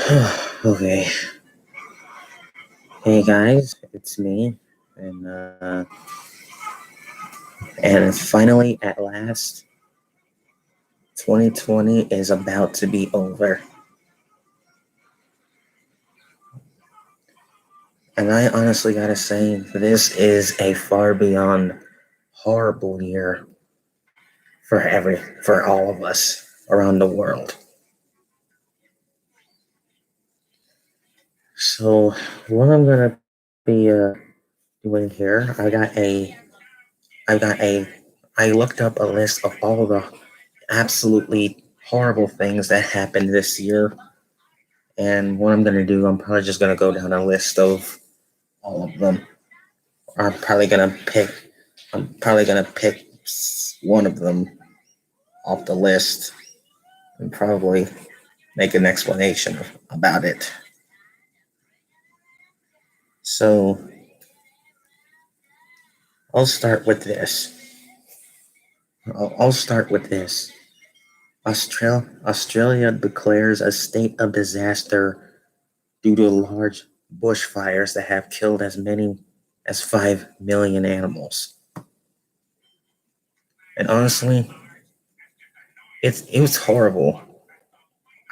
Okay. Hey guys, it's me, and finally, at last, 2020 is about to be over, and I honestly gotta say, this is a far beyond horrible year for all of us around the world. So, what I'm gonna be doing here, I got a, I looked up a list of all the absolutely horrible things that happened this year. And what I'm going to do, I'm probably just going to go down a list of all of them. I'm probably going to pick one of them off the list and probably make an explanation about it. So I'll start with this. I'll start with this. Australia declares a state of disaster due to large bushfires that have killed as many as 5 million animals. And honestly, it was horrible.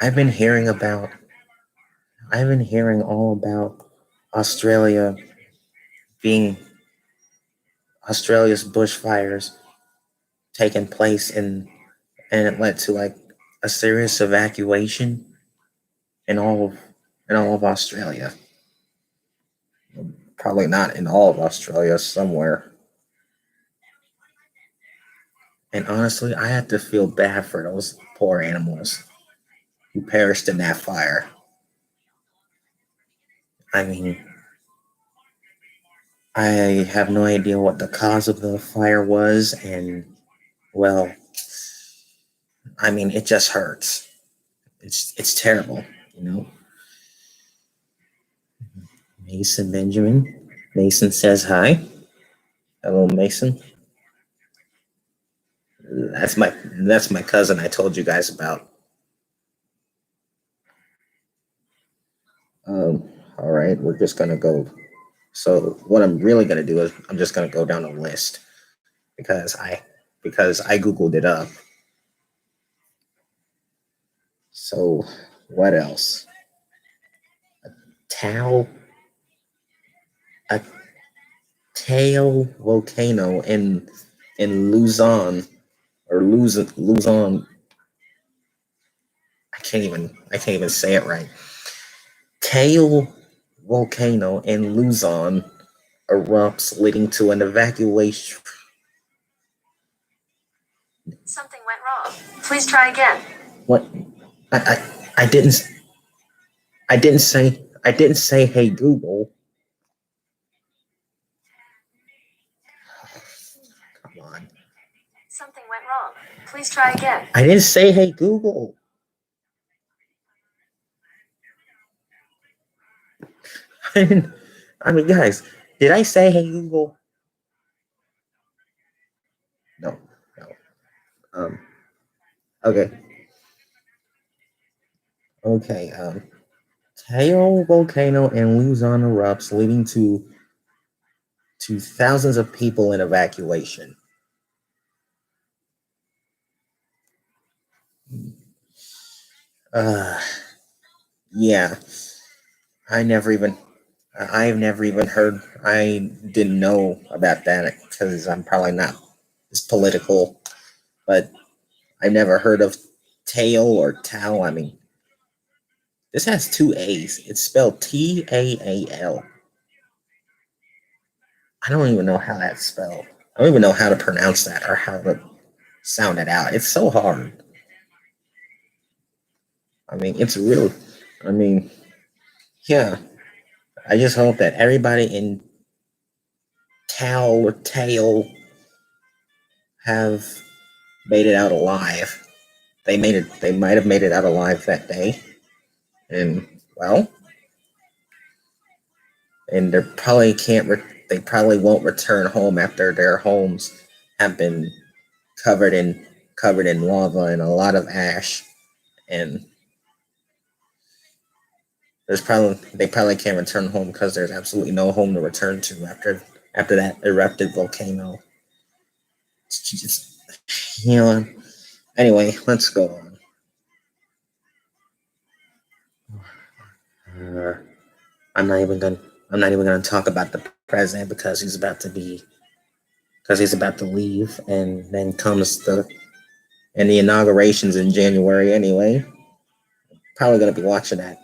I've been hearing all about Australia being Australia's bushfires taking place and it led to like a serious evacuation in all of Australia. Probably not in all of Australia, somewhere. And honestly, I had to feel bad for those poor animals who perished in that fire. I mean, I have no idea what the cause of the fire was, and well, I mean, it just hurts. It's terrible, you know. Mason Benjamin. Mason says hi. Hello, Mason. That's my cousin I told you guys about. All right, we're just gonna go. So what I'm really gonna do is I'm just gonna go down a list because I googled it up. So what else? Tau a tail volcano in Luzon. I can't even say it right. Tail volcano in Luzon erupts, leading to an evacuation. Something went wrong. Please try again. What? I didn't say hey Google. Come on. Something went wrong. Please try again. I didn't say hey Google. I mean, guys, did I say hey Google? No. Okay. Okay. Tail volcano in Luzon erupts, leading to thousands of people in evacuation. Yeah. I've never even heard. I didn't know about that because I'm probably not as political, but I've never heard of tail or tau. I mean, this has two A's. It's spelled Taal. I don't even know how that's spelled. I don't even know how to pronounce that or how to sound it out. It's so hard. I mean, it's real. I mean, yeah. I just hope that everybody in tail have made it out alive. They made it. They might have made it out alive that day, and well, and they probably can't. They probably won't return home after their homes have been covered in lava and a lot of ash, and they probably can't return home because there's absolutely no home to return to after that erupted volcano. It's just, anyway, let's go on. Uh, I'm not even gonna I'm not even gonna talk about the president because he's about to leave, and then comes the inaugurations in January anyway. Probably gonna be watching that.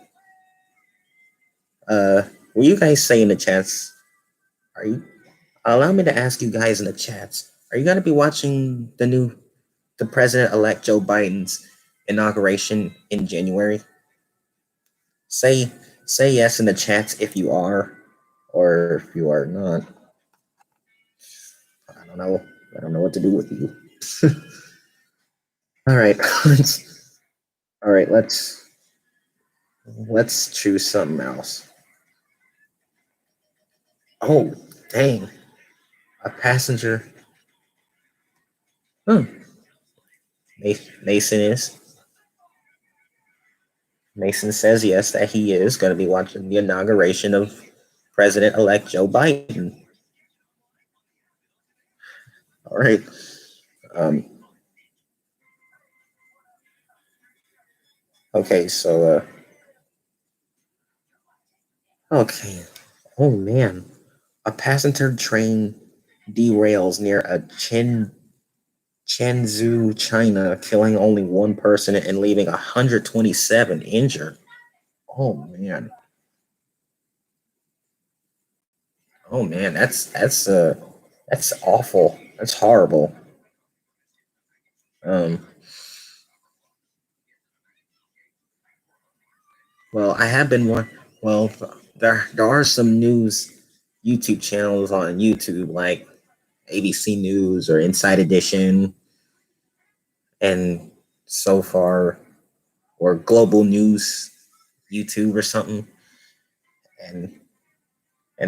Will you guys say in the chats? Are you Allow me to ask you guys in the chats? Are you gonna be watching the president-elect Joe Biden's inauguration in January? Say say yes in the chats if you are, or if you are not. I don't know. I don't know what to do with you. All right, all right. Let's choose something else. Oh, dang! A passenger. Hmm. Mason is. Mason says yes that he is going to be watching the inauguration of President-elect Joe Biden. All right. Um, okay. Okay. Oh man, a passenger train derails near a Chenzhou, China, killing only one person and leaving 127 injured. Oh man. Oh man, that's awful. That's horrible. Um, well, I have been one. Well, there are some news YouTube channels on YouTube like ABC News or Inside Edition, and so far or Global News YouTube or something, and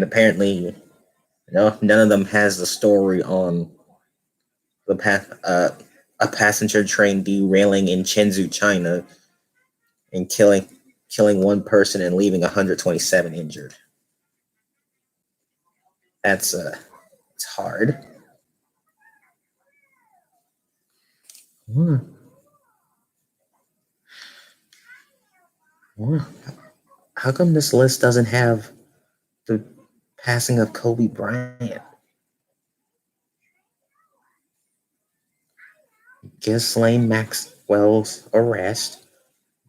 apparently no, none of them has the story on the a passenger train derailing in Chenzhou, China, and killing one person and leaving 127 injured. That's it's hard. What? What? How come this list doesn't have the passing of Kobe Bryant? Ghislaine Maxwell's arrest.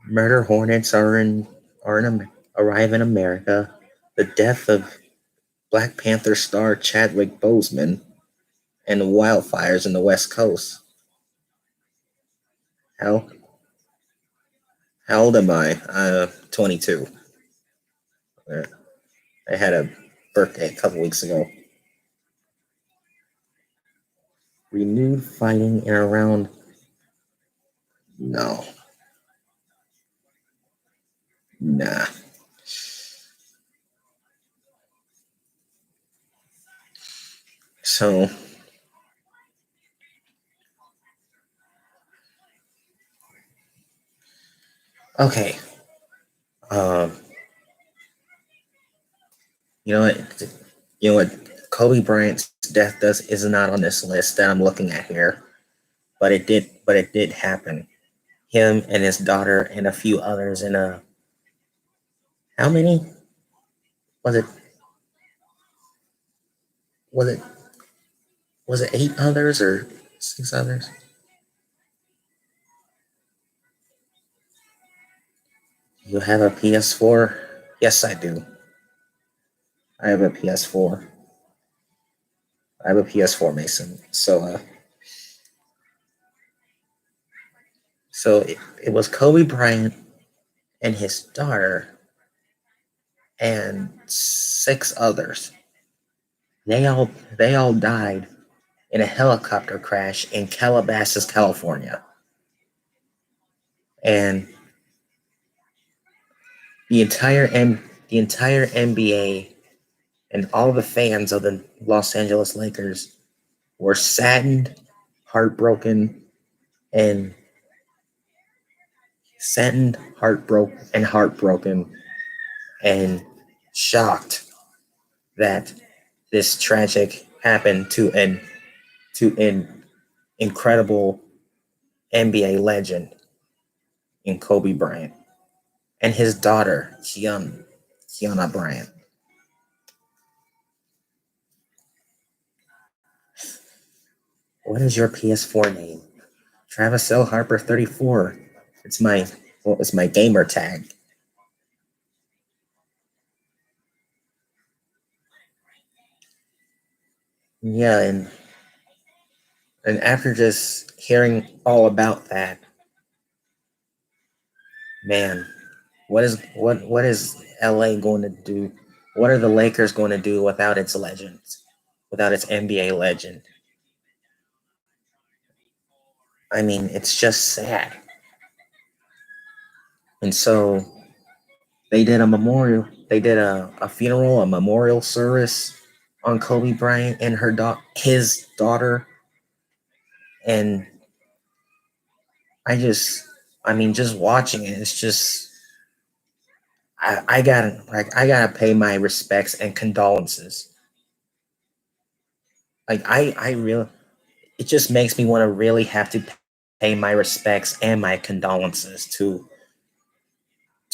Murder hornets arrive in America. The death of Black Panther star Chadwick Boseman, and the wildfires in the West Coast. How how old am I? 22. I had a birthday a couple weeks ago. Renewed fighting in around. No, nah. So okay. Um, you know what? You know what? Kobe Bryant's death does is not on this list that I'm looking at here, but it did. But it did happen. Him and his daughter and a few others in a. How many was it? Was it eight others or six others? You have a PS4? Yes, I do. I have a PS4. I have a PS4, Mason. It was Kobe Bryant and his daughter and six others. They all died in a helicopter crash in Calabasas, California. And the entire NBA and all the fans of the Los Angeles Lakers were saddened, heartbroken, and heartbroken and shocked that this tragic happened to an incredible NBA legend in Kobe Bryant and his daughter Kiana Bryant. What is your PS4 name? Travis L. Harper 34. It's my gamer tag. Yeah, and after just hearing all about that, man, what is LA going to do? What are the Lakers going to do without its legends? Without its NBA legend? I mean, it's just sad. And so they did a memorial. They did a funeral, a memorial service on Kobe Bryant and his daughter. And I just, I mean, just watching it, it's just, I gotta pay my respects and condolences. Like I really, it just makes me want to really have to pay my respects and my condolences to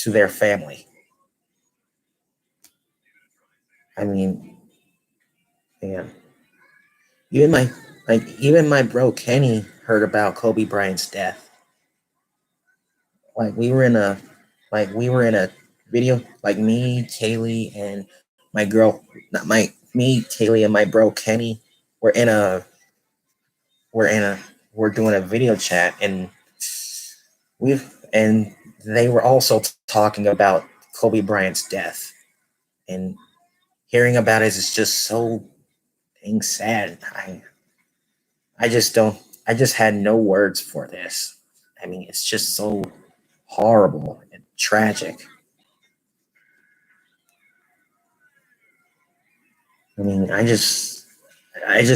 their family. I mean, man, even my bro Kenny heard about Kobe Bryant's death. Like we were in a video, like me, Kaylee, and my girl, not my me, Kaylee, and my bro Kenny. We're in a we're in a we're doing a video chat, and and they were also talking about Kobe Bryant's death, and hearing about it is just so dang sad. I just don't. I just had no words for this. I mean, it's just so horrible and tragic. I mean, I just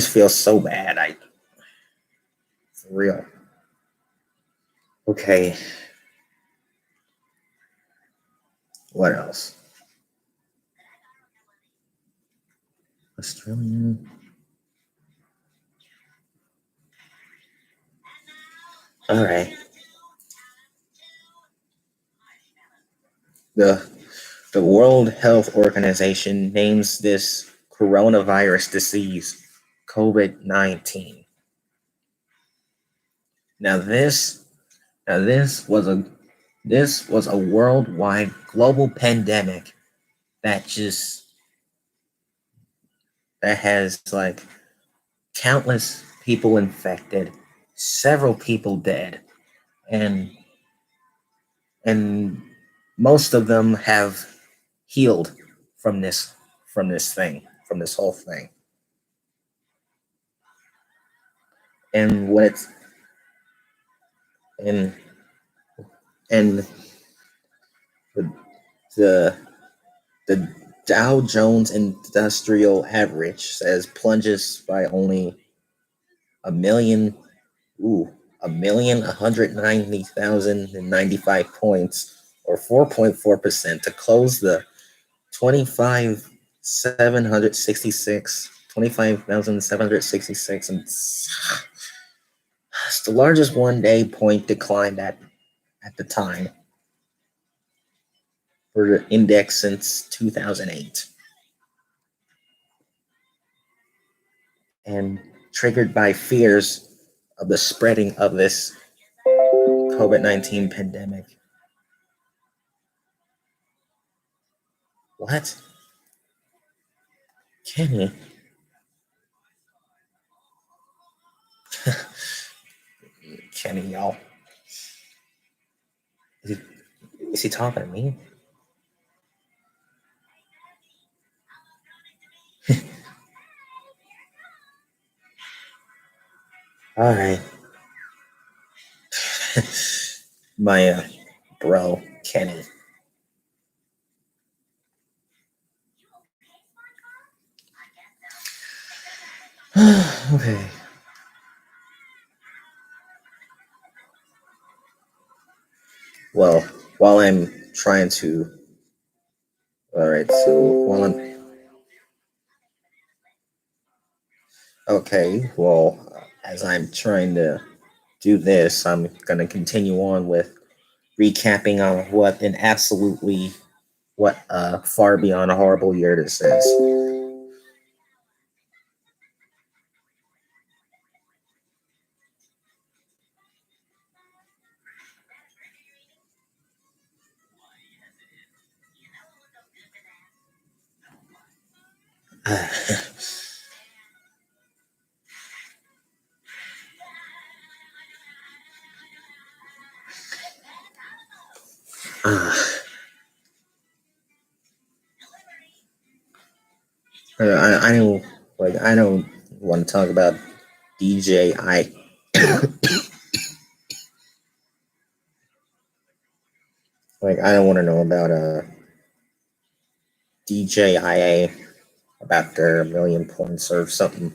feel so bad. For real. Okay, what else? Australian. All right. The the World Health Organization names this coronavirus disease COVID-19. Now this now this was a worldwide global pandemic that just that has like countless people infected, several people dead, and and most of them have healed from this whole thing. And when it's and and the the, the Dow Jones Industrial Average says plunges by only a million a million 190,095 points, or 4.4%, to close the 25,766, and it's the largest one-day point decline at the time for the index since 2008, and triggered by fears of the spreading of this COVID-19 pandemic. What? Kenny? Kenny, y'all. Is he, is he talking to me? All right. My bro, Kenny. Okay. Well, while I'm trying to All right, so while I'm okay, well, as I'm trying to do this, I'm gonna continue on with recapping on what an absolutely what a far beyond a horrible year this is. Uh, I don't I don't want to talk about DJ. I don't want to know about DJIA about their million points or something.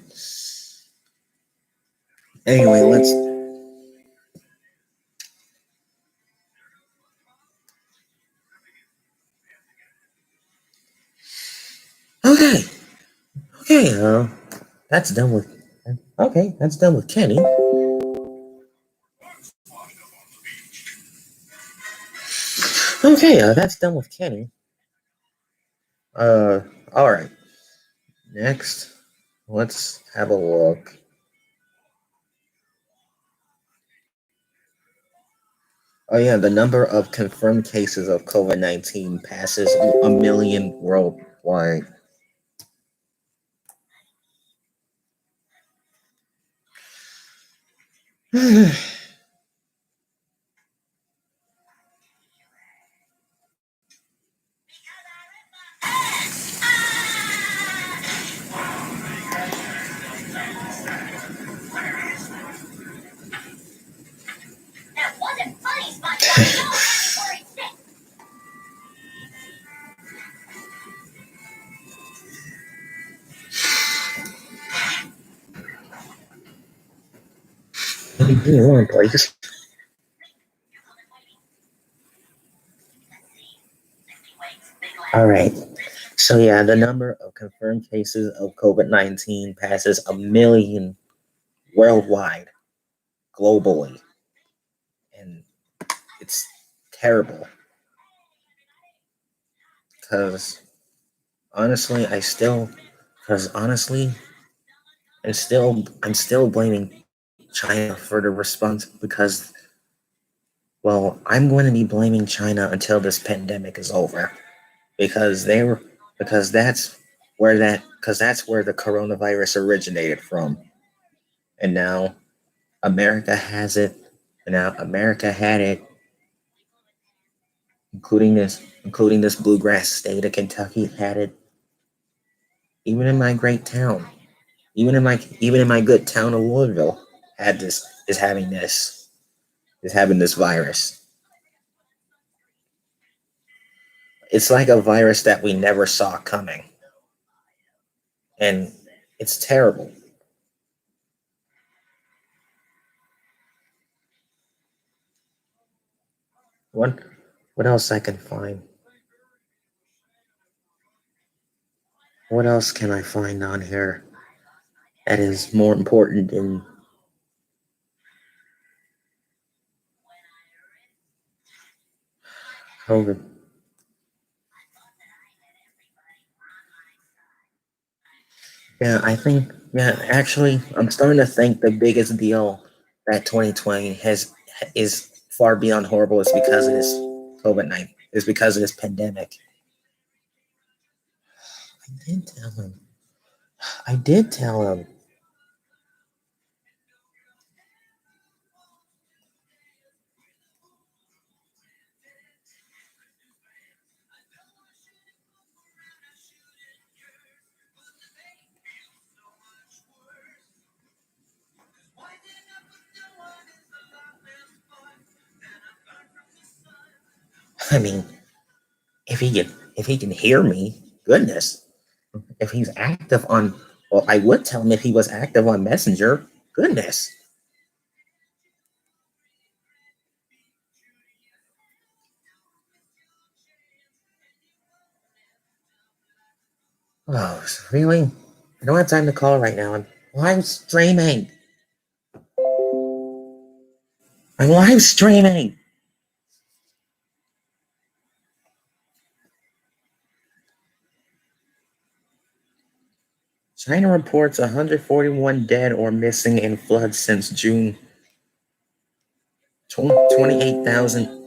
Anyway, let's. Okay, okay. That's done with. Okay, that's done with Kenny. Okay, that's done with Kenny. Uh, all right. Next, let's have a look. Oh yeah, the number of confirmed cases of COVID-19 passes a million worldwide. Give me one, please. All right. So yeah, the number of confirmed cases of COVID-19 passes a million worldwide, globally, and it's terrible. Because honestly, because honestly, I'm still blaming China for the response because, well, I'm going to be blaming China until this pandemic is over because they were because that's where the coronavirus originated from, and now America has it. And now America had it, including this bluegrass state of Kentucky had it. Even in my great town, even in my good town of Louisville, had this is having this virus. It's like a virus that we never saw coming, and it's terrible. What what else I can find? What else can I find on here that is more important than COVID? Actually, I'm starting to think the biggest deal that 2020 has is far beyond horrible is because of this COVID-19, is because of this pandemic. I did tell him. I did tell him. I mean, if he can hear me, goodness. If he's active on, well, I would tell him if he was active on Messenger. Goodness. Oh, really? I don't have time to call right now. I'm live streaming. I'm live streaming. China reports 141 dead or missing in floods since June. 28,000.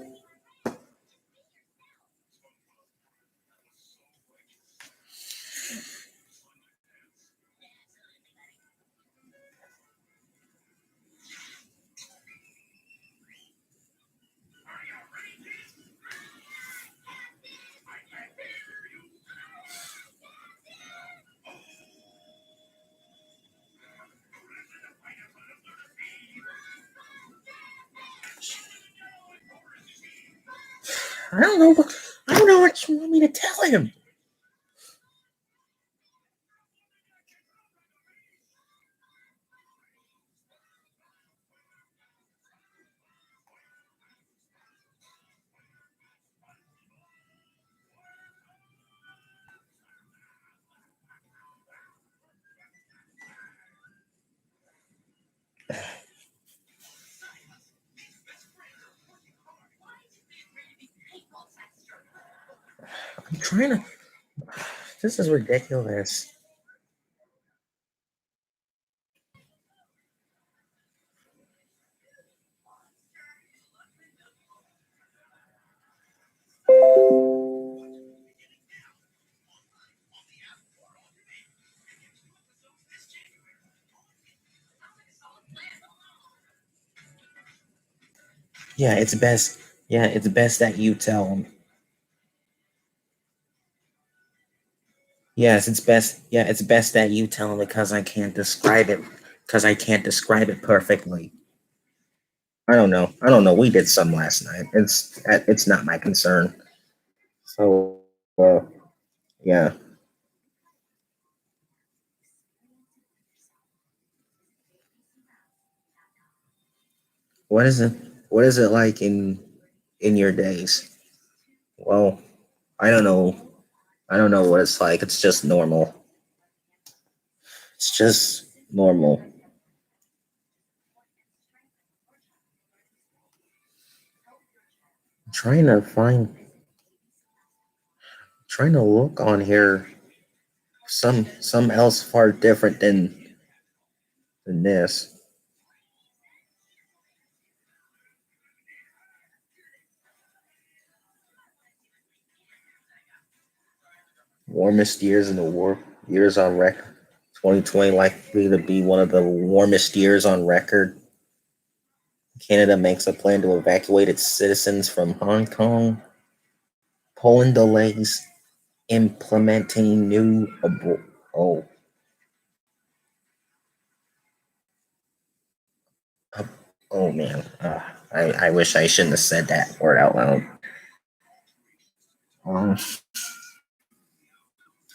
I don't know. I don't know what you want me to tell him. I'm trying to. This is ridiculous. Yeah, it's best. Yeah, it's best that you tell him. Yes, it's best. Yeah, it's best that you tell him because I can't describe it. Because I can't describe it perfectly. I don't know. I don't know. We did some last night. It's not my concern. So, yeah. What is it? What is it like in your days? Well, I don't know. I don't know what it's like. It's just normal. It's just normal. I'm trying to look on here some else far different than this. Warmest years in the war years on record. 2020 likely to be one of the warmest years on record. Canada makes a plan to evacuate its citizens from Hong Kong. Poland delays implementing new oh oh man. I wish I shouldn't have said that word out loud. Um,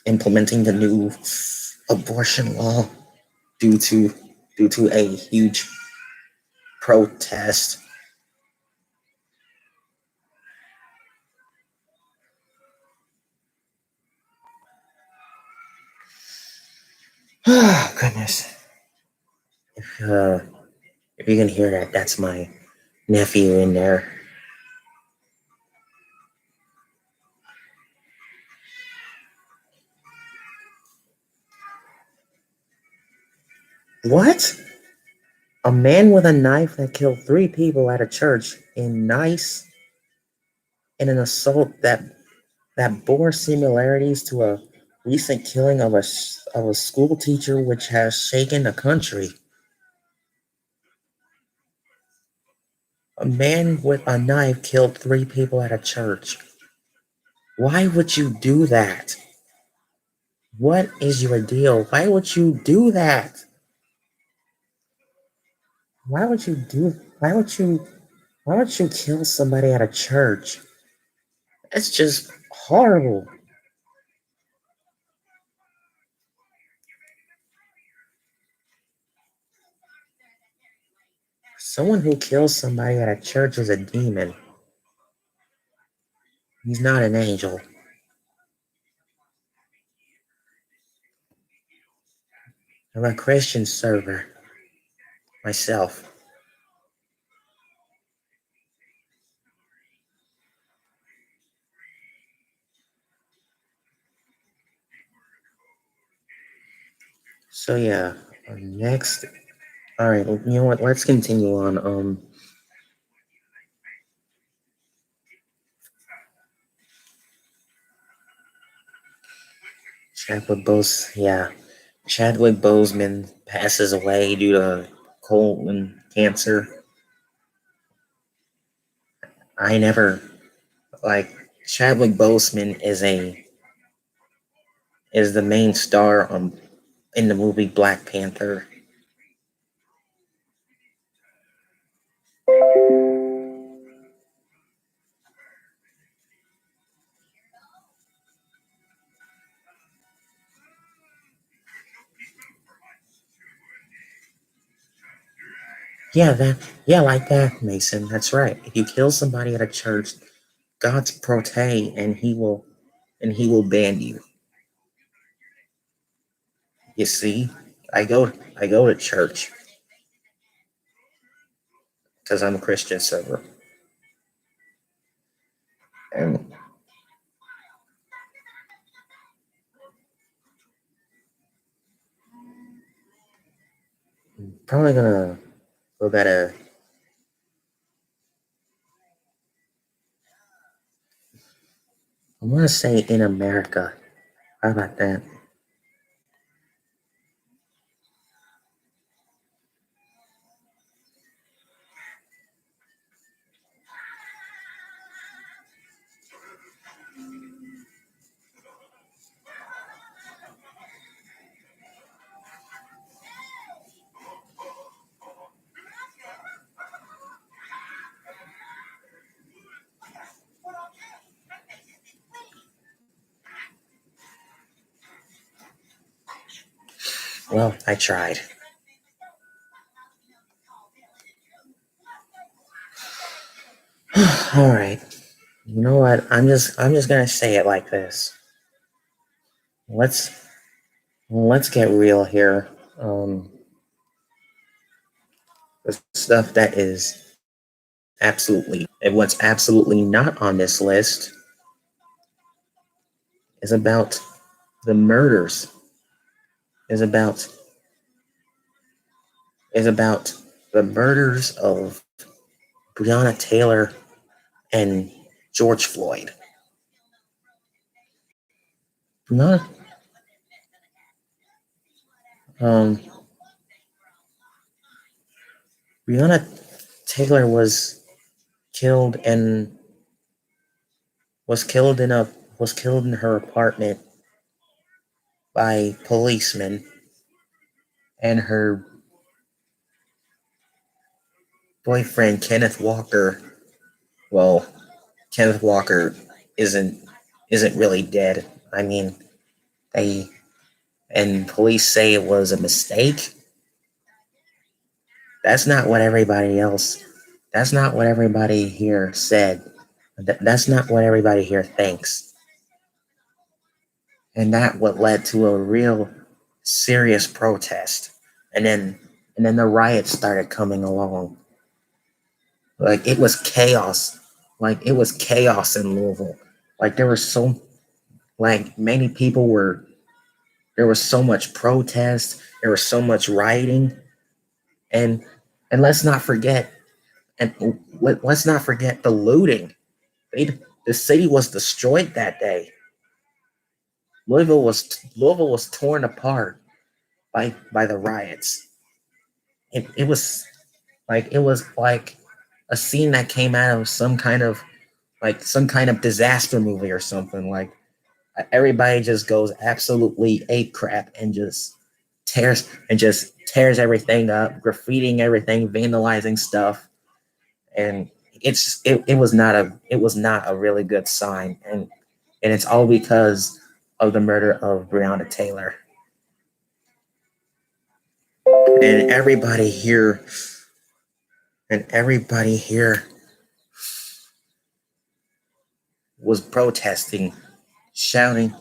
implementing the new abortion law due to a huge protest. Oh goodness. Uh, if you can hear that, that's my nephew in there. What? A man with a knife that killed 3 people at a church in an assault that bore similarities to a recent killing of a school teacher, which has shaken the country. A man with a knife killed 3 people at a church. Why would you do that? What is your deal? Why would you do that? Why would you do? Why would you kill somebody at a church? That's just horrible. Someone who kills somebody at a church is a demon. He's not an angel. I'm a Christian server myself. So yeah, next. All right, you know what? Let's continue on. Chadwick Boseman passes away due to colon cancer. I never like Chadwick Boseman is the main star in the movie Black Panther. Like that, Mason. That's right. If you kill somebody at a church, God's protege, and he will ban you. You see, I go to church because I'm a Christian server, and I'm probably gonna go at a. I want to say in America. How about that? Well, I tried. All right. You know what? I'm just gonna say it like this. Let's let's get real here. The stuff that is absolutely and what's absolutely not on this list is about the murders. Is about is about the murders of Breonna Taylor and George Floyd. Breonna, um, Breonna Taylor killed and was killed in a was killed in her apartment by policemen, and her boyfriend Kenneth Walker. Well, Kenneth Walker isn't isn't really dead. I mean, they and police say it was a mistake. That's not what everybody else. That's not what everybody here said. That's not what everybody here thinks. And that what led to a real serious protest. And then the riots started coming along. Like it was chaos. Like it was chaos in Louisville. Like there were so like many people were there was so much protest, there was so much rioting, and let's not forget and let's not forget the looting. The city was destroyed that day. Louisville was torn apart by the riots. It was like a scene that came out of some kind of disaster movie or something. Like everybody just goes absolutely ape crap and just tears everything up, graffitiing everything, vandalizing stuff, and it was not a really good sign, and it's all because of the murder of Breonna Taylor. And everybody here was protesting, shouting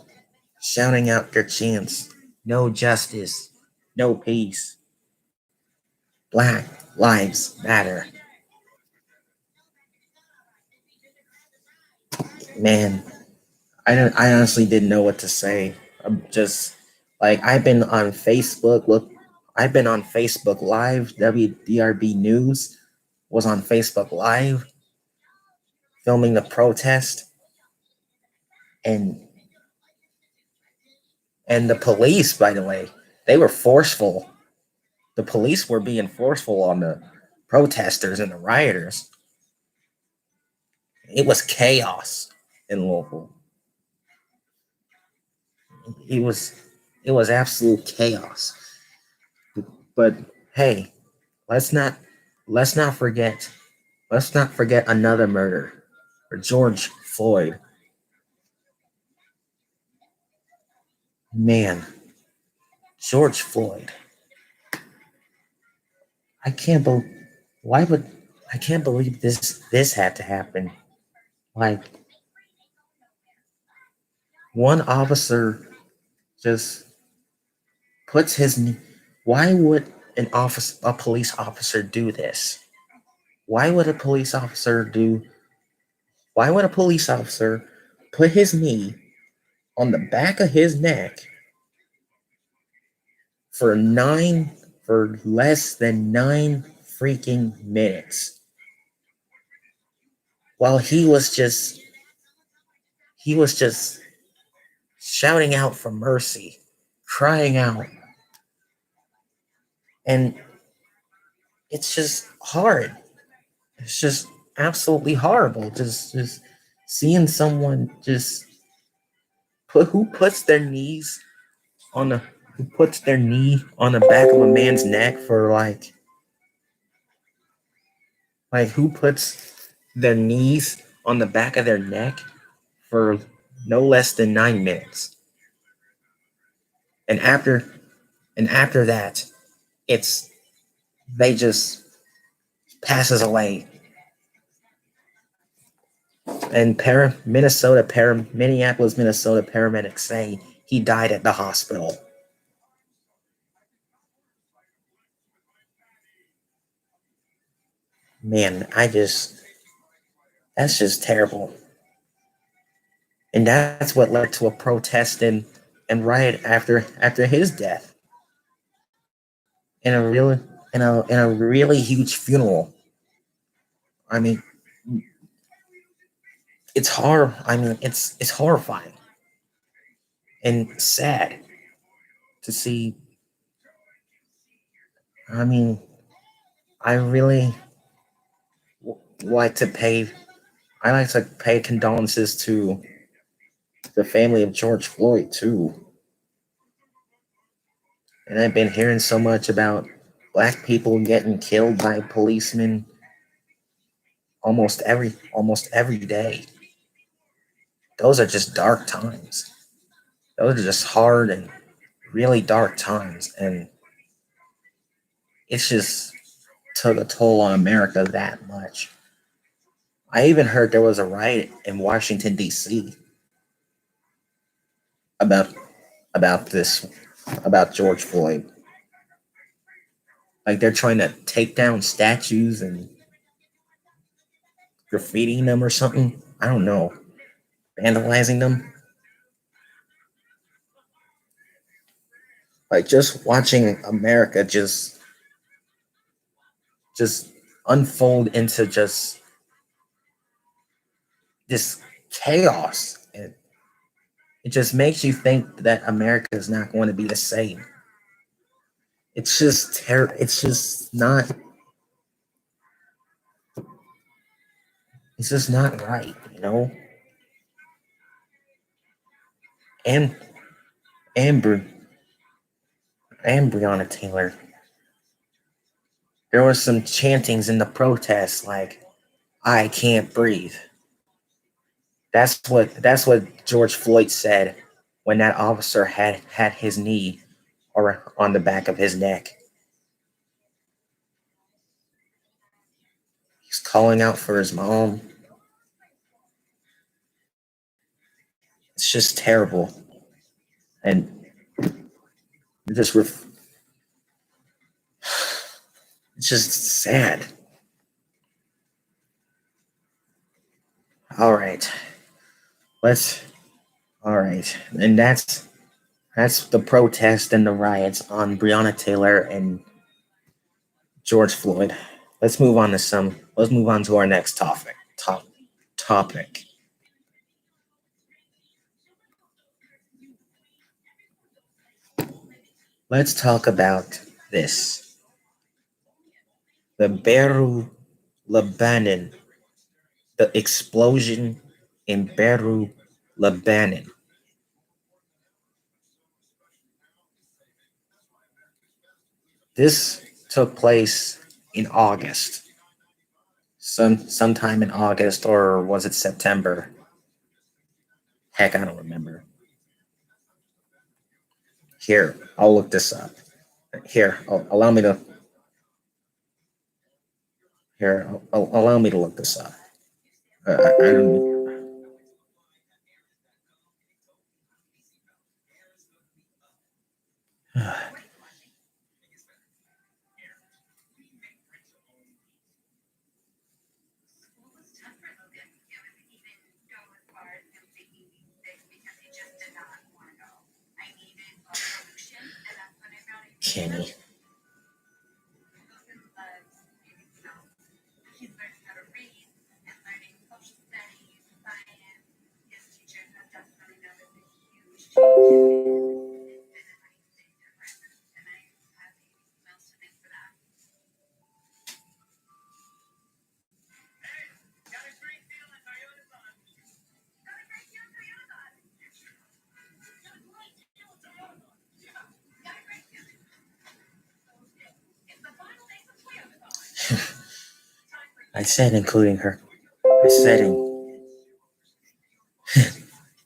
out their chants, no justice, no peace. Black lives matter. Man, I honestly didn't know what to say. I'm just like I've been on Facebook. Look, I've been on Facebook Live. WDRB News was on Facebook Live filming the protest, and the police, by the way, they were forceful. The police were being forceful on the protesters and the rioters. It was chaos in Louisville. It was absolute chaos. But hey, let's not let's not forget another murder for George Floyd. Man, George Floyd. I can't believe why would I can't believe this had to happen. Like one officer just puts his why would a police officer do this? Why would a police officer do why would a police officer put his knee on the back of his neck for less than 9 freaking minutes while he was just shouting out for mercy, crying out. And it's just hard. It's just absolutely horrible. Just seeing someone just who puts their knees on the who puts their knee on the back of a man's neck for who puts their knees on the back of their neck for no less than 9 minutes. And after that, it's they just passes away. And Minneapolis, Minnesota paramedics say he died at the hospital. Man, that's just terrible. And that's what led to a protest and riot after his death. In a really huge funeral. I mean, it's hard. I mean, it's horrifying and sad to see. I mean, I really like to pay. I like to pay condolences to the family of George Floyd too. And I've been hearing so much about black people getting killed by policemen almost every day. Those are just dark times. Those are just hard and really dark times, and it's just took a toll on America that much. I even heard there was a riot in Washington D.C. about this about George Floyd. Like they're trying to take down statues and graffitiing them or something. I don't know, vandalizing them. Like just watching America just unfold into just this chaos. And it just makes you think that America is not going to be the same. It's just it's just not right, you know? And and and Breonna Taylor. There was some chantings in the protests like I can't breathe. That's what George Floyd said when that officer had his knee or on the back of his neck. He's calling out for his mom. It's just terrible. And just It's just sad. All right, let's. All right, and that's the protest and the riots on Breonna Taylor and George Floyd. Let's move on to some. Let's move on to our next topic. Topic. Let's talk about this. The Beirut, Lebanon. The explosion in Beirut, Lebanon. This took place in August. Sometime in August, or was it September? Heck, I don't remember. Here, I'll look this up. Here, allow me to. Here, allow me to look this up. I don't. Kenny. I said including her. I said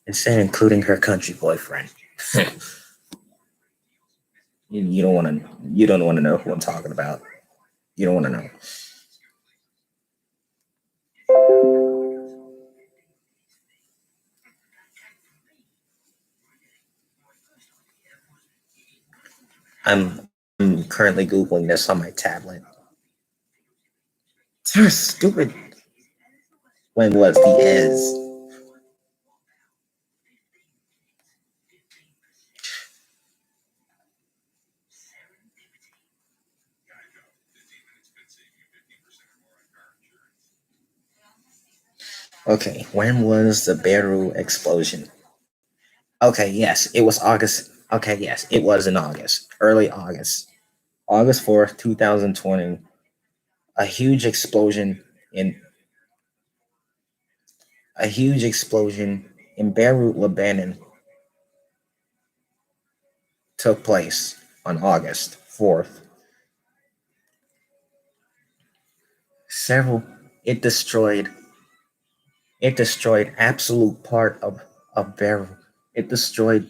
I said including her country boyfriend. You don't want to. You don't want to know who I'm talking about. You don't want to know. I'm I'm currently googling this on my tablet. Stupid. When was the is? Okay, when was the Beirut explosion? Okay, yes, it was August. Okay, yes, it was in August, early August, August 4th, 2020. A huge explosion in a huge explosion in Beirut, Lebanon, took place on August 4th. Several it destroyed it destroyed absolute part of Beirut. It destroyed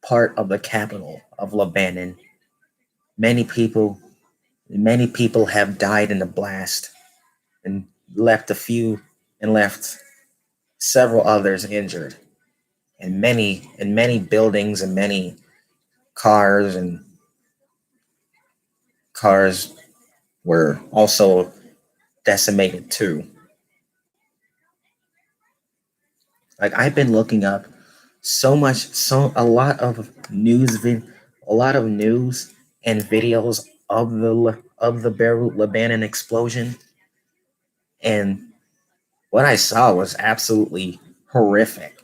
part of the capital of Lebanon. Many people many people have died in the blast and left a few and left several others injured. And many buildings and many cars and cars were also decimated too. Like I've been looking up a lot of a lot of news and videos of the Beirut Lebanon explosion, and what I saw was absolutely horrific,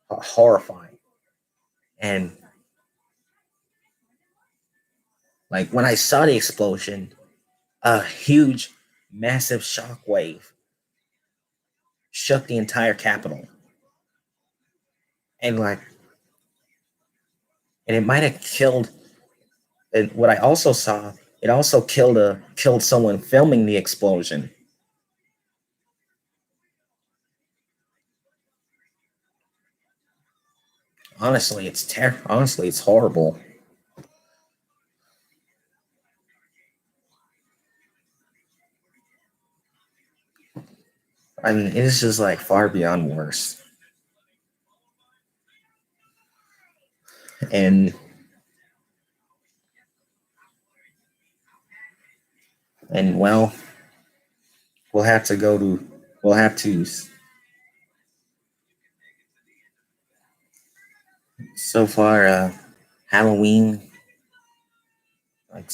horrifying. And like when I saw the explosion, a huge, massive shockwave shook the entire capital, and like, and it might have killed. And what I also saw, it also killed someone filming the explosion. Honestly, it's horrible. I mean, it's just like far beyond worse. And And well, we'll have to go to we'll have to so far Halloween like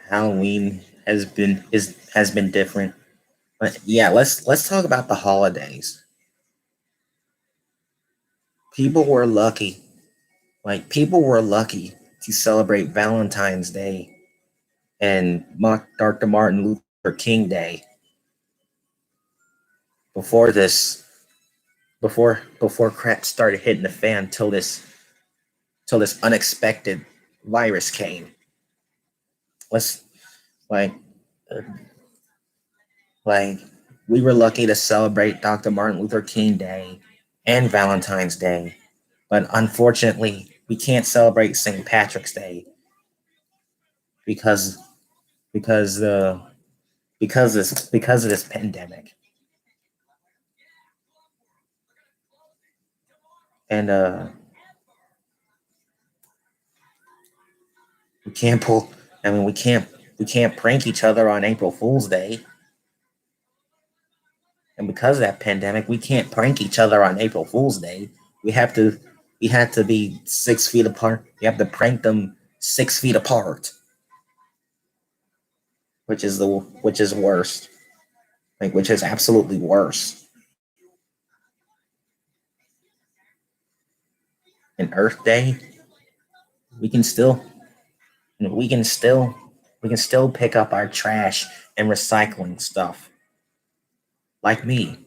Halloween has been different. But yeah, let's talk about the holidays. People were lucky. People were lucky to celebrate Valentine's Day and Dr. Martin Luther King Day before this before crap started hitting the fan till this unexpected virus came. Let's like uh, like we were lucky to celebrate Dr. Martin Luther King Day and Valentine's Day, but unfortunately, we can't celebrate St. Patrick's Day because because the because of this pandemic. And we can't pull. I mean, we can't prank each other on April Fool's Day. And because of that pandemic, we can't prank each other on April Fool's Day. We have to we had to be 6 feet apart. We have to prank them 6 feet apart, which is worst. Which is absolutely worse. And Earth Day, we can still we can still we can still pick up our trash and recycling stuff. Like me,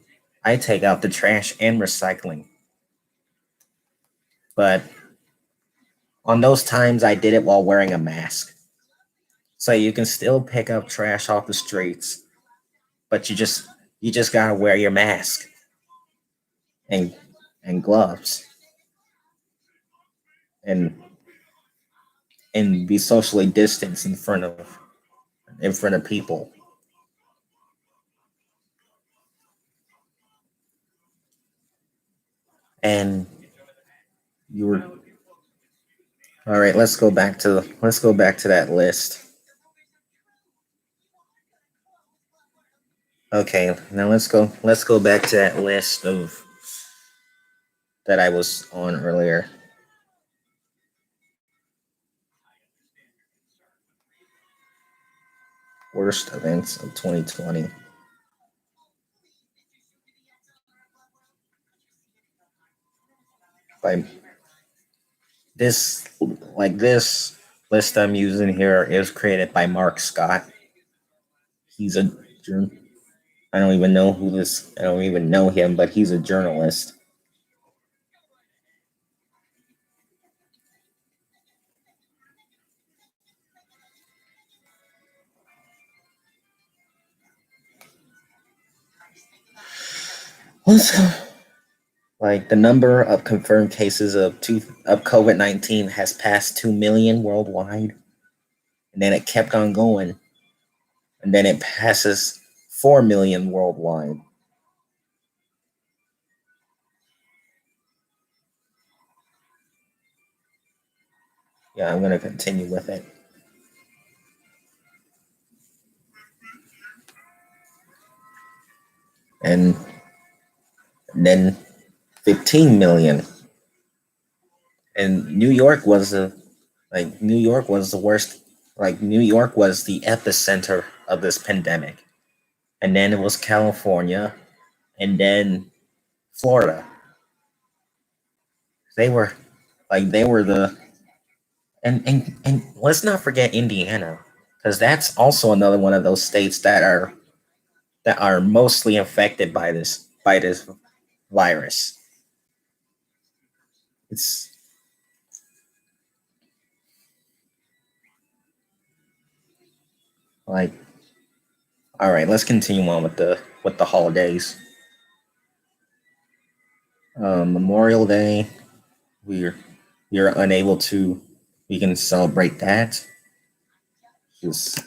I take out the trash and recycling. But on those times I did it while wearing a mask. So you can still pick up trash off the streets, but you just gotta wear your mask and gloves and be socially distanced in front of people. And you were all right. Let's go back to that list. Okay, now let's go back to that list of that I was on earlier. Worst events of 2020. By this this list I'm using here is created by Mark Scott. He's a I don't even know who this I don't even know him, but he's a journalist. Let's go. Like the number of confirmed cases of COVID-19 has passed 2 million worldwide, and then it kept on going, and then it passes 4 million worldwide. Yeah, I'm gonna continue with it. And then 15 million. And New York was the worst. Like New York was the epicenter of this pandemic. And then it was California, and then Florida. They were they were the and let's not forget Indiana, because that's also another one of those states that are mostly affected by this virus. It's like all right, let's continue on with the holidays. Memorial Day, we're we're unable to we can celebrate that. Just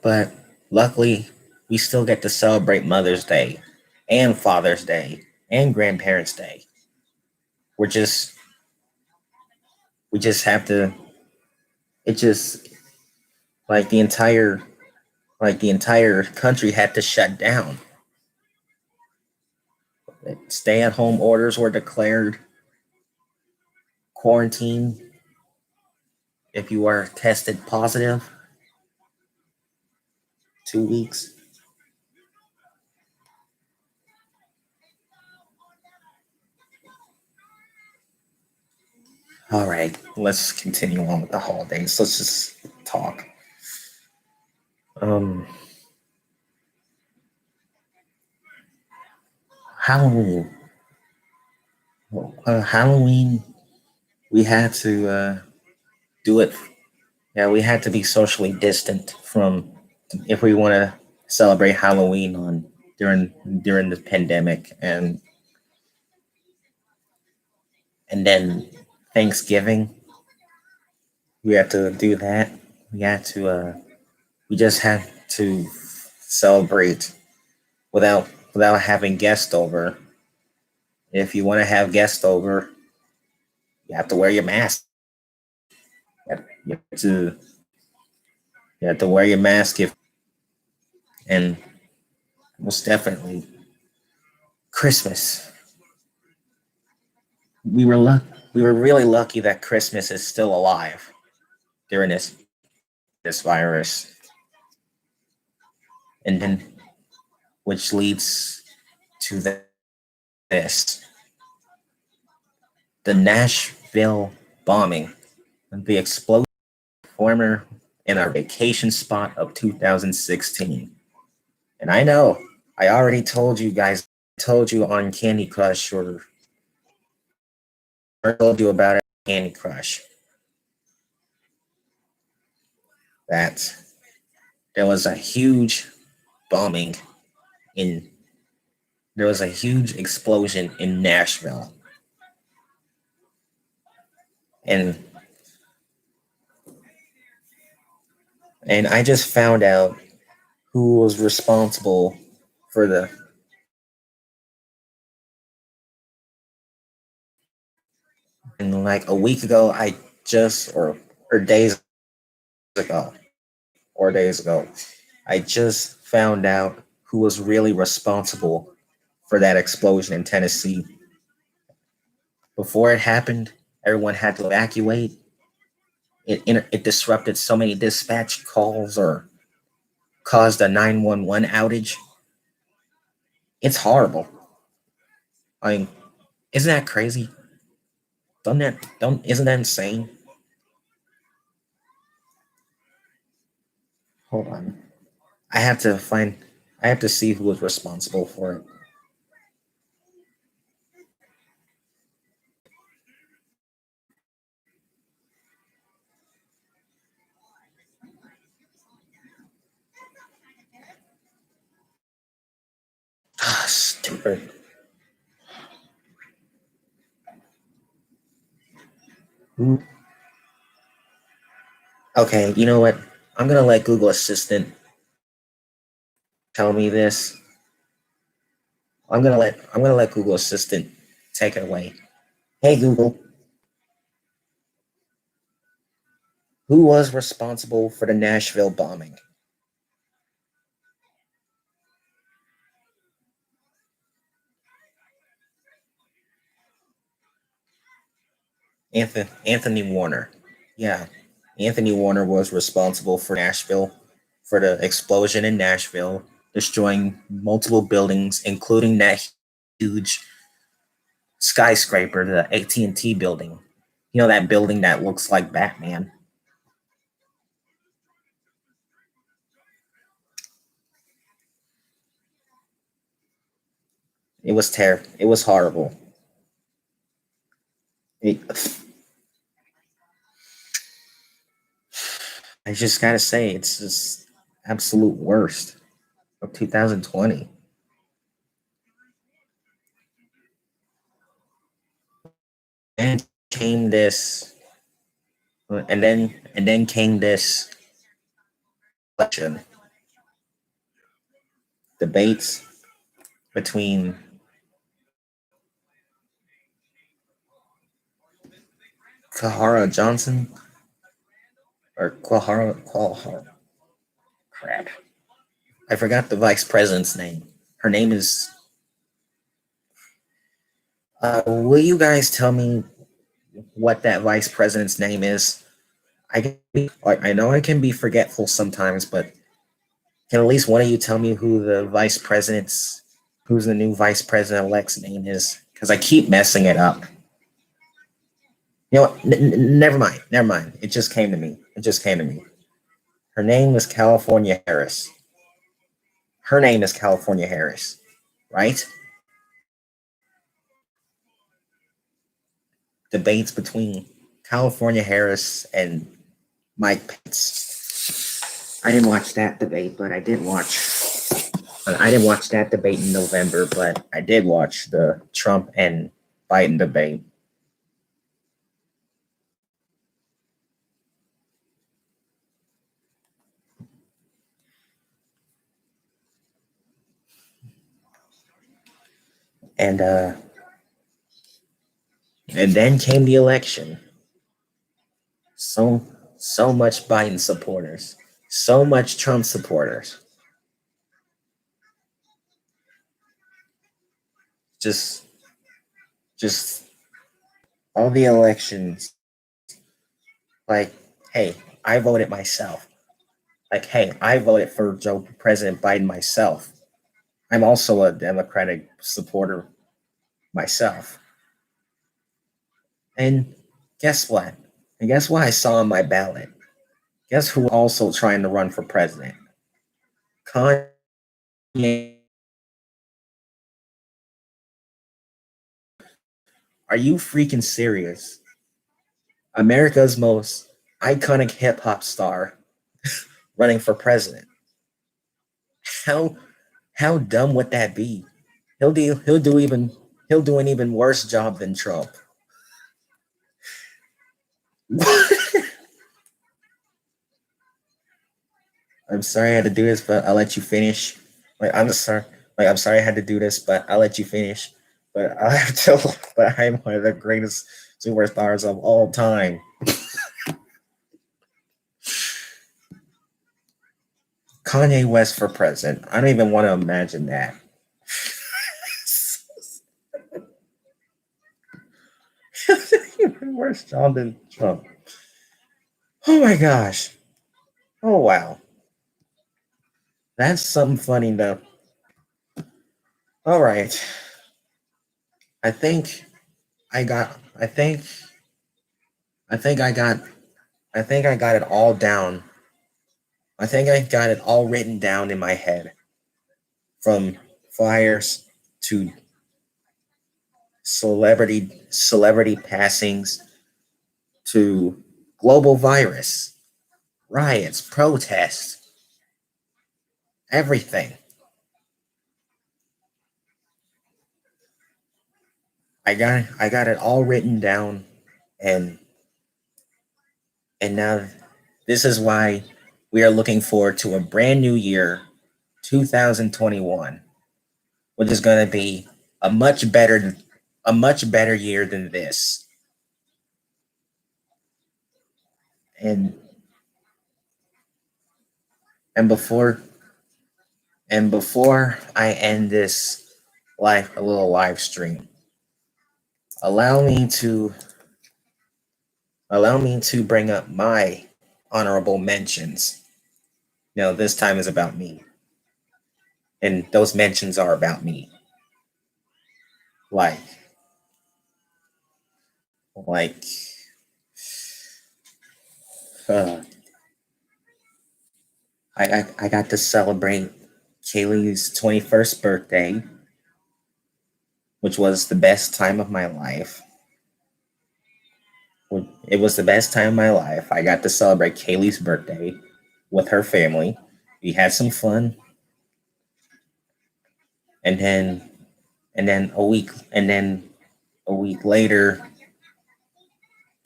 but luckily we still get to celebrate Mother's Day and Father's Day and Grandparents' Day. we're just we just have to. It just like the entire country had to shut down. Stay at home orders were declared. Quarantine if you are tested positive. 2 weeks. All right, let's continue on with the holidays. Let's just talk. Um, Halloween. Halloween, we had to do it. Yeah, we had to be socially distant from if we want to celebrate Halloween on during the pandemic, and then Thanksgiving, we had to do that. We had to we just had to celebrate without having guests over. If you want to have guests over, you have to wear your mask. You have to you have to wear your mask if and most definitely Christmas. We were we were really lucky that Christmas is still alive during this virus, and then which leads to this the Nashville bombing, the explosion former in our vacation spot of 2016. And I know I already told you guys, told you on Candy Crush or told you about it on Candy Crush that there was a huge bombing in there was a huge explosion in Nashville. And I just found out who was responsible for the and like a week ago I just or ago days ago I just found out who was really responsible for that explosion in Tennessee. Before it happened, everyone had to evacuate. It disrupted so many dispatch calls or caused a 911 outage. It's horrible. I mean, isn't that crazy? Don't isn't that insane? Hold on. I have to find I have to see who was responsible for it. Ah, stupid. Okay, you know what? I'm gonna let Google Assistant tell me this. I'm gonna let Google Assistant take it away. Hey Google, who was responsible for the Nashville bombing? Anthony Warner. Yeah, Anthony Warner was responsible for Nashville, for the explosion in Nashville, destroying multiple buildings, including that huge skyscraper, the AT&T building. You know that building that looks like Batman. It was terrible. It was horrible. It, I just gotta say, it's just absolute worst of 2020. And came this, and then came this election debates between Kahara Johnson or Quahara. Crap. I forgot the vice president's name. Her name is. Will you guys tell me what that vice president's name is? I know I can be forgetful sometimes, but can at least one of you tell me who's the new vice president elect's name is? Because I keep messing it up. You know what? Never mind. Never mind. It just came to me. It just came to me. Her name is California Harris. Her name is California Harris, right? Debates between California Harris and Mike Pence. I didn't watch that debate, but I did watch. I didn't watch that debate in November, but I did watch the Trump and Biden debate. And then came the election. So much Biden supporters, so much Trump supporters. Just just all the elections. Like, hey, I voted myself. Like, hey, I voted for President Biden myself. I'm also a Democratic supporter myself. And guess what? And guess what I saw on my ballot? Guess who also trying to run for president? Kanye. Are you freaking serious? America's most iconic hip hop star running for president. How how dumb would that be? He'll do an even worse job than Trump. I'm sorry I had to do this, but I'll let you finish. I'm sorry I had to do this, but I'll let you finish. But I have to. But I'm one of the greatest superstars of all time. Kanye West for president. I don't even want to imagine that. Even worse job than Trump. Oh my gosh. Oh wow. That's something funny though. All right. I think I got. I think I got. I think I got it all down. I think I got it all written down in my head, from fires to celebrity passings to global virus, riots, protests, everything. I got it all written down, and now this is why we are looking forward to a brand new year, 2021, which is going to be a much better year than this. And and before before I end this a little live stream, allow me to bring up my honorable mentions. No, this time is about me, and those mentions are about me. Like like uh, I got to celebrate Kaylee's 21st birthday, which was the best time of my life. It was the best time of my life. I got to celebrate Kaylee's birthday with her family. We had some fun, and then a week later,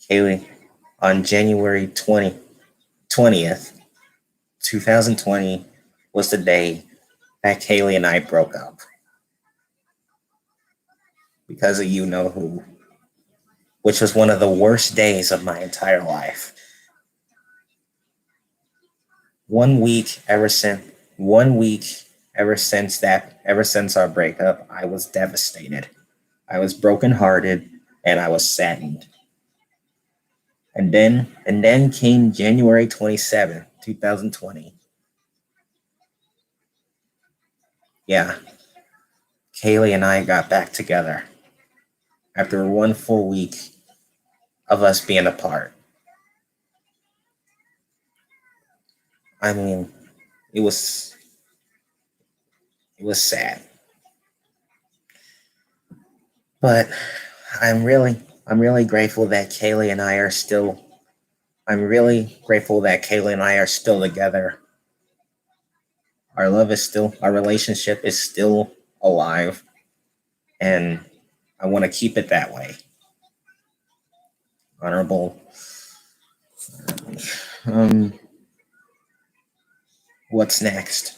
Kaylee, on January 20th, 2020, was the day that Kaylee and I broke up because of you know who. which was one of the worst days of my entire life. 1 week one week ever since our breakup, I was devastated. I was brokenhearted and I was saddened. And then came January 27th, 2020. Yeah, Kaylee and I got back together after 1 full week of us being apart. I mean, it was it was sad. But I'm really grateful that Kaylee and I are still I'm really grateful that Kaylee and I are still together. Our relationship is still alive, and I want to keep it that way. Honorable. Um, what's next?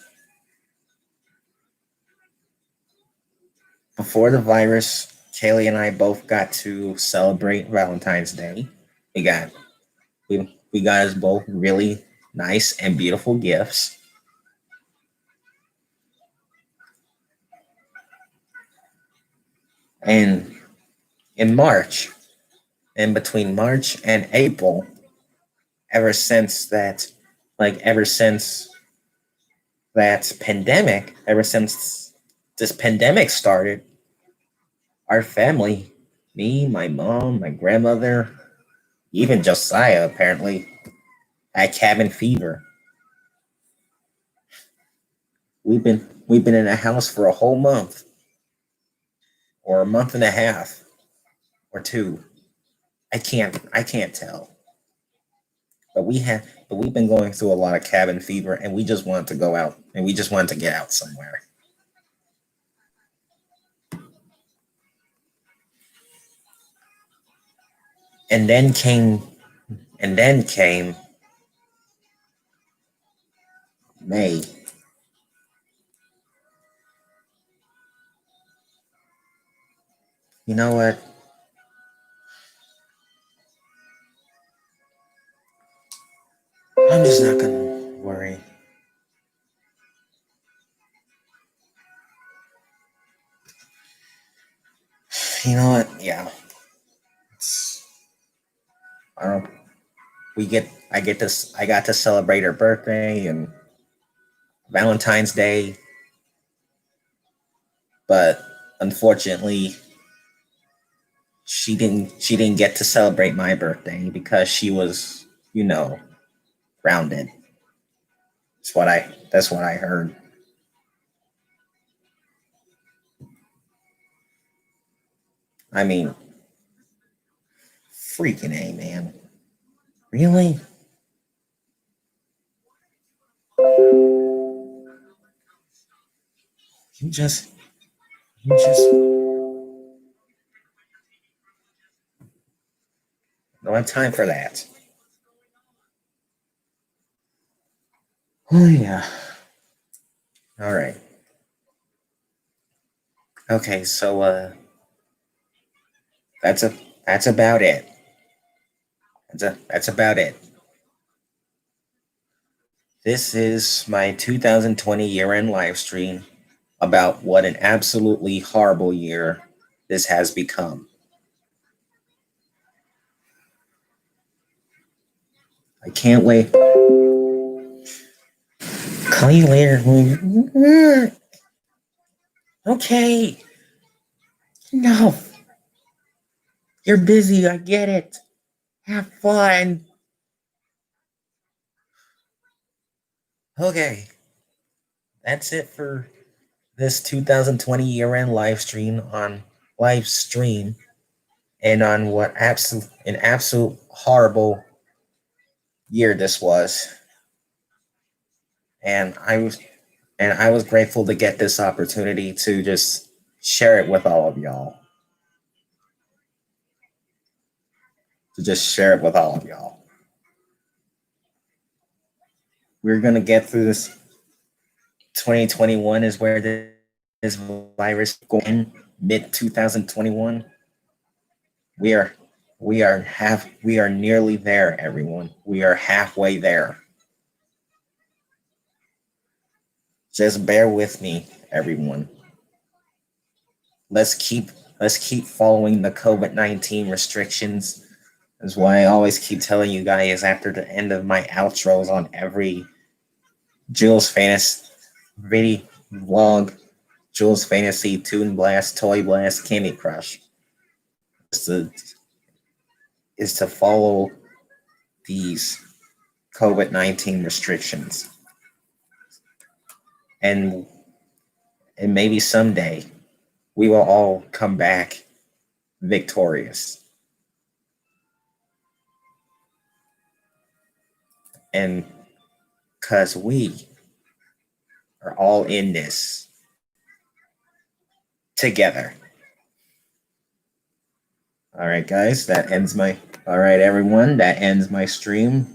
Before the virus, Kaylee and I both got to celebrate Valentine's Day. We got we got us both really nice and beautiful gifts. And in March, and between March and April, ever since that, ever since ever since this pandemic started, our family, me, my mom, my grandmother, even Josiah apparently had cabin fever. We've been in a house for a whole month, or a month and a half, or two. I can't tell. But we've been going through a lot of cabin fever, and we just wanted to go out, and we just wanted to get out somewhere. And then came and then came May. You know what? I'm just not gonna worry. You know what? Yeah. It's, I don't. We get. I get this. I got to celebrate her birthday and Valentine's Day, but unfortunately, She didn't get to celebrate my birthday because she was, grounded. That's what I heard. I mean, freaking A, man. Really? You just you just don't have time for that. Oh yeah. All right. Okay, so that's a that's about it. That's about it. This is my 2020 year-end live stream about what an absolutely horrible year this has become. I can't wait. Call you later. Okay. No, you're busy. I get it. Have fun. Okay. That's it for this 2020 year-end live stream and on what an absolute horrible year this was. And I was grateful to get this opportunity to just share it with all of y'all. To just share it with all of y'all. We're gonna get through this. 2021 is where this virus going mid 2021. We are We are nearly there, everyone. We are halfway there. Just bear with me, everyone. Let's keep let's keep following the COVID-19 restrictions. That's why I always keep telling you guys after the end of my outros on every Jules Fantasy video vlog, Jules Fantasy, Toon Blast, Toy Blast, Candy Crush. Is to, is to follow these COVID-19 restrictions. And and maybe someday we will all come back victorious. And because we are all in this together. All right, guys, all right, everyone, that ends my stream.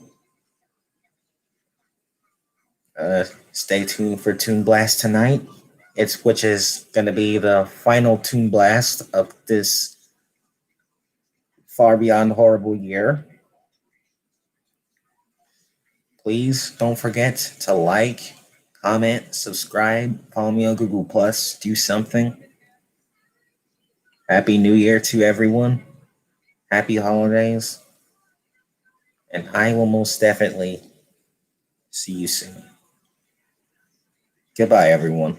Stay tuned for Toon Blast tonight. Which is going to be the final Toon Blast of this far beyond horrible year. Please don't forget to like, comment, subscribe, follow me on Google Plus, do something. Happy New Year to everyone. Happy holidays. And I will most definitely see you soon. Goodbye, everyone.